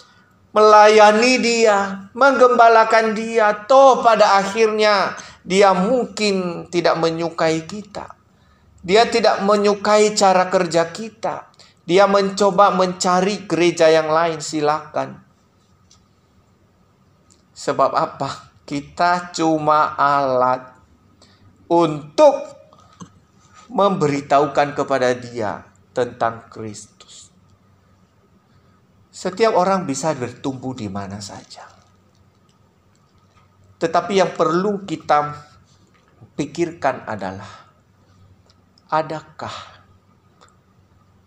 melayani dia, menggembalakan dia, toh pada akhirnya dia mungkin tidak menyukai kita. Dia tidak menyukai cara kerja kita. Dia mencoba mencari gereja yang lain, silakan. Sebab apa? Kita cuma alat untuk memberitahukan kepada dia tentang Kristus. Setiap orang bisa bertumbuh di mana saja. Tetapi yang perlu kita pikirkan adalah, adakah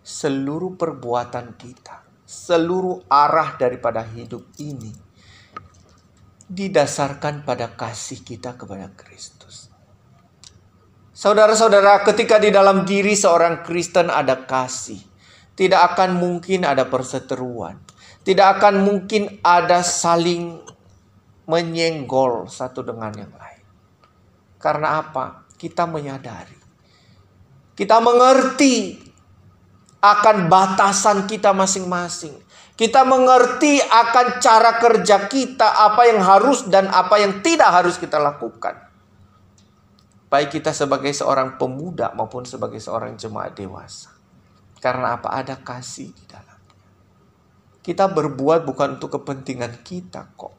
seluruh perbuatan kita, seluruh arah daripada hidup ini didasarkan pada kasih kita kepada Kristus? Saudara-saudara, ketika di dalam diri seorang Kristen ada kasih, tidak akan mungkin ada perseteruan. Tidak akan mungkin ada saling menyenggol satu dengan yang lain. Karena apa? Kita menyadari, kita mengerti akan batasan kita masing-masing. Kita mengerti akan cara kerja kita, apa yang harus dan apa yang tidak harus kita lakukan. Baik kita sebagai seorang pemuda maupun sebagai seorang jemaat dewasa. Karena apa? Ada kasih di dalamnya. Kita berbuat bukan untuk kepentingan kita kok.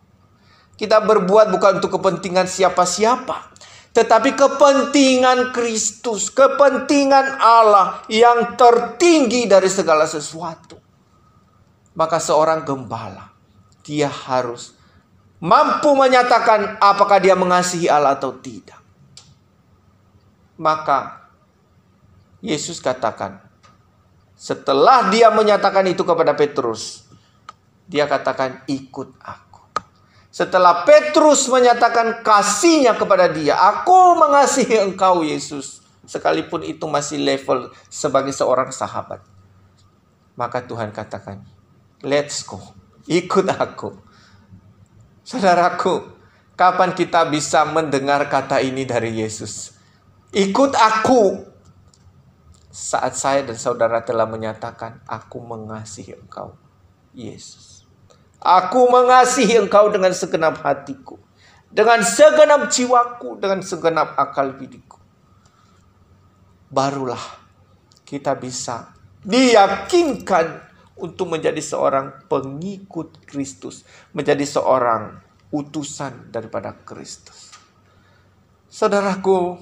Kita berbuat bukan untuk kepentingan siapa-siapa. Tetapi kepentingan Kristus, kepentingan Allah yang tertinggi dari segala sesuatu. Maka seorang gembala, dia harus mampu menyatakan apakah dia mengasihi Allah atau tidak. Maka Yesus katakan, setelah dia menyatakan itu kepada Petrus, dia katakan, ikut aku. Setelah Petrus menyatakan kasihnya kepada dia, aku mengasihi engkau Yesus, sekalipun itu masih level sebagai seorang sahabat. Maka Tuhan katakan, let's go, ikut aku. Saudaraku, kapan kita bisa mendengar kata ini dari Yesus? Ikut aku. Saat saya dan saudara telah menyatakan, aku mengasihi engkau Yesus. Aku mengasihi engkau dengan segenap hatiku, dengan segenap jiwaku, dengan segenap akal budiku. Barulah kita bisa diyakinkan untuk menjadi seorang pengikut Kristus, menjadi seorang utusan daripada Kristus. Saudaraku,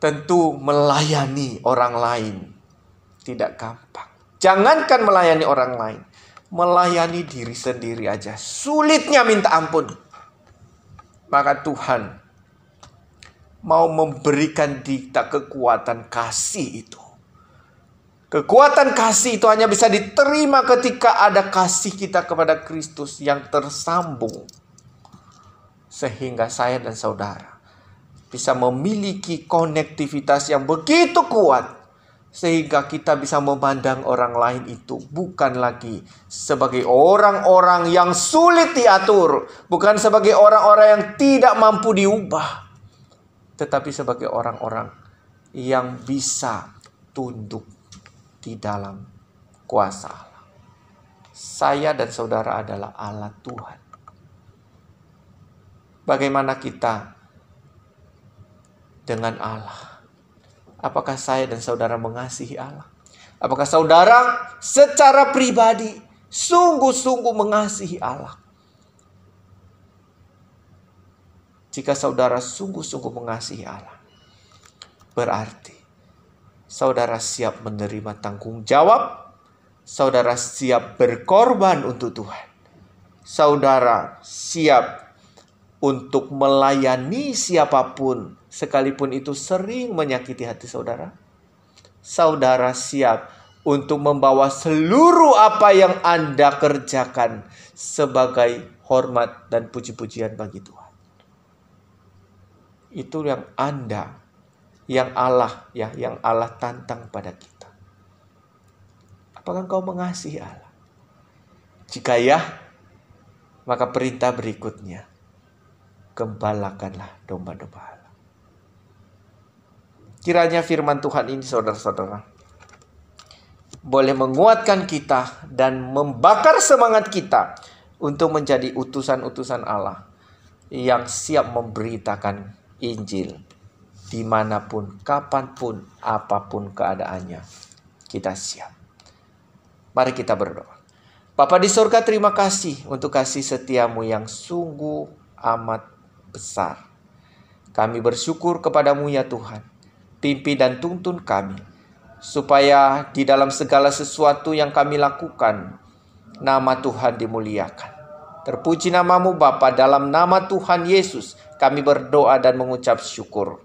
tentu melayani orang lain tidak gampang. Jangankan melayani orang lain, melayani diri sendiri aja sulitnya minta ampun. Maka Tuhan mau memberikan kita kekuatan kasih itu. Kekuatan kasih itu hanya bisa diterima ketika ada kasih kita kepada Kristus yang tersambung. Sehingga saya dan saudara bisa memiliki konektivitas yang begitu kuat. Sehingga kita bisa memandang orang lain itu bukan lagi sebagai orang-orang yang sulit diatur. Bukan sebagai orang-orang yang tidak mampu diubah. Tetapi sebagai orang-orang yang bisa tunduk di dalam kuasa Allah. Saya dan saudara adalah alat Tuhan. Bagaimana kita dengan Allah? Apakah saya dan saudara mengasihi Allah? Apakah saudara secara pribadi sungguh-sungguh mengasihi Allah? Jika saudara sungguh-sungguh mengasihi Allah, berarti saudara siap menerima tanggung jawab. Saudara siap berkorban untuk Tuhan. Saudara siap untuk melayani siapapun, sekalipun itu sering menyakiti hati saudara. Saudara siap untuk membawa seluruh apa yang Anda kerjakan sebagai hormat dan puji-pujian bagi Tuhan. Itu yang Anda, yang Allah tantang pada kita. Apakah engkau mengasihi Allah? Jika ya, maka perintah berikutnya, gembalakanlah domba-domba Allah. Kiranya firman Tuhan ini, saudara-saudara, boleh menguatkan kita dan membakar semangat kita untuk menjadi utusan-utusan Allah yang siap memberitakan Injil dimanapun, kapanpun, apapun keadaannya. Kita siap. Mari kita berdoa. Bapa di sorga, terima kasih untuk kasih setiamu yang sungguh amat besar. Kami bersyukur kepadamu ya Tuhan. Pimpin dan tuntun kami, supaya di dalam segala sesuatu yang kami lakukan, nama Tuhan dimuliakan. Terpuji namamu Bapa, dalam nama Tuhan Yesus kami berdoa dan mengucap syukur.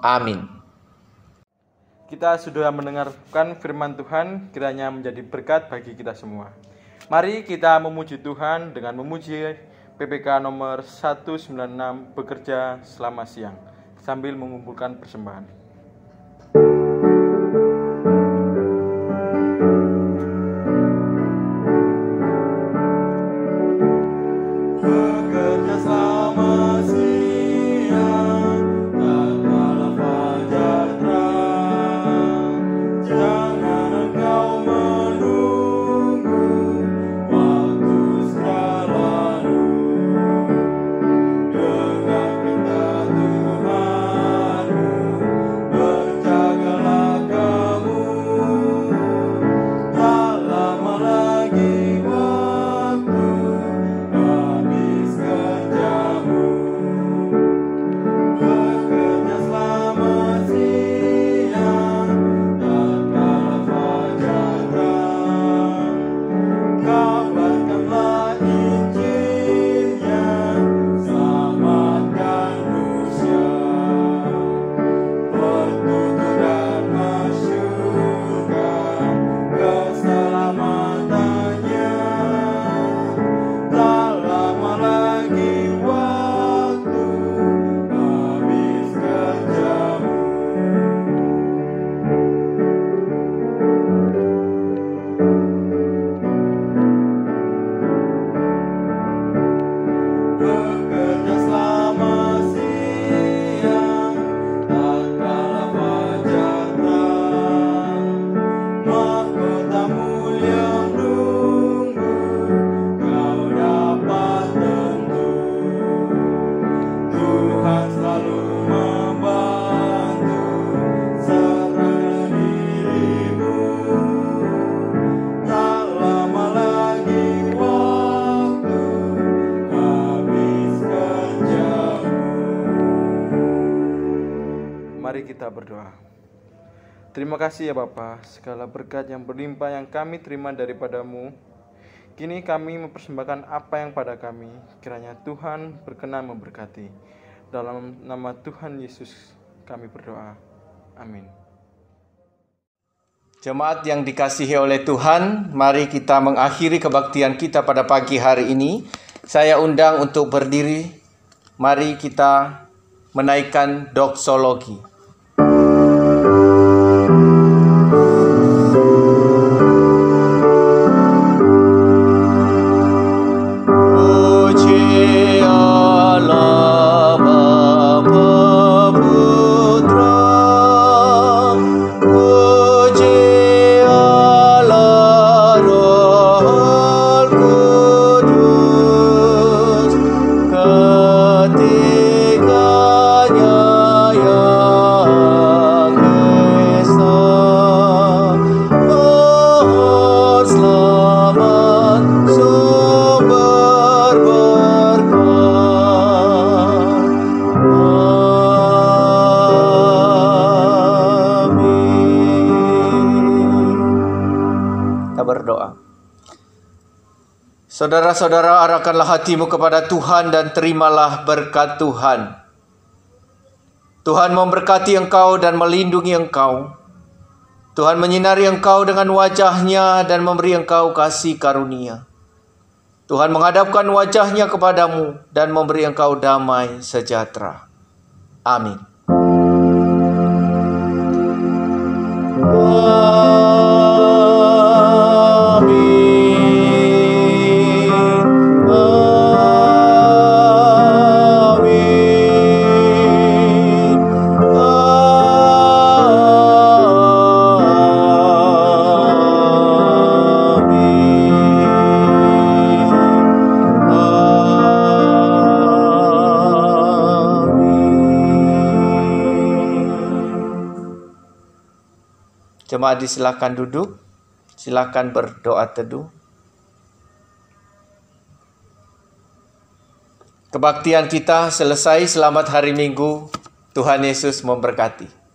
Amin. Kita sudah mendengarkan firman Tuhan, kiranya menjadi berkat bagi kita semua. Mari kita memuji Tuhan dengan memuji PPK nomor 196 bekerja selama siang sambil mengumpulkan persembahan. Bekerja selama siang tak kalah fajar terang, jangan engkau menunggu waktu segera lalu. Dengan perintah Tuhanmu berjagalah kamu, tak lama lagi waktu habis kerjamu. Bekerja selama siang tak kalah fajar terang, kabarkanlah Injilnya, selamatkan manusia. Bertutur dan masyurkan keselamatannya, tak lama lagi waktu habis kerjamu. Bekerja selama siang tak kalah fajar terang, mahkota mulia menunggu kau dapat tentu. Tuhan selalu membantu, serahkan dirimu, tak lama lagi waktu habis kerjamu. Mari kita berdoa. Terima kasih ya Bapa, segala berkat yang berlimpah yang kami terima daripadamu. Kini kami mempersembahkan apa yang pada kami, kiranya Tuhan berkenan memberkati. Dalam nama Tuhan Yesus kami berdoa. Amin. Jemaat yang dikasihi oleh Tuhan, mari kita mengakhiri kebaktian kita pada pagi hari ini. Saya undang untuk berdiri. Mari kita menaikkan doksologi. Puji Allah Bapa Putra, puji Allah Roh Kudus, ketiganya yang esa. Mohon selamat sumber berkat. Amin. Kita berdoa. Saudara-saudara, arahkanlah hatimu kepada Tuhan dan terimalah berkat Tuhan. Tuhan memberkati engkau dan melindungi engkau. Tuhan menyinari engkau dengan wajah-Nya dan memberi engkau kasih karunia. Tuhan menghadapkan wajah-Nya kepadamu dan memberi engkau damai sejahtera. Amin. Jemaat disilakan duduk, silakan berdoa teduh. Kebaktian kita selesai. Selamat hari Minggu. Tuhan Yesus memberkati.